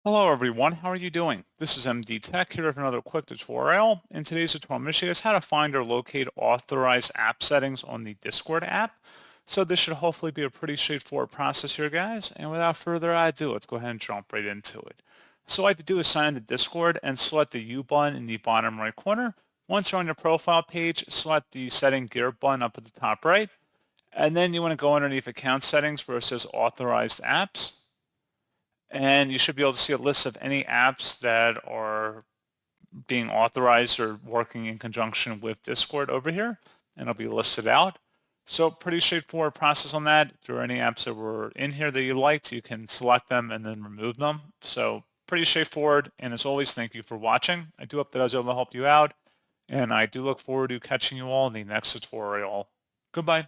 Hello everyone, how are you doing? This is MD Tech here with another quick tutorial. In today's tutorial, I'm going to show you guys how to find or locate authorized app settings on the Discord app. So this should hopefully be a pretty straightforward process here, guys. And without further ado, let's go ahead and jump right into it. So what I have to do is sign in to Discord and select the U button in the bottom right corner. Once you're on your profile page, select the setting gear button up at the top right. And then you want to go underneath account settings where it says authorized apps. And you should be able to see a list of any apps that are being authorized or working in conjunction with Discord over here, and it'll be listed out. So pretty straightforward process on that. If there are any apps that were in here that you liked, you can select them and then remove them. So pretty straightforward. And as always, thank you for watching. I do hope that I was able to help you out, and I do look forward to catching you all in the next tutorial. Goodbye.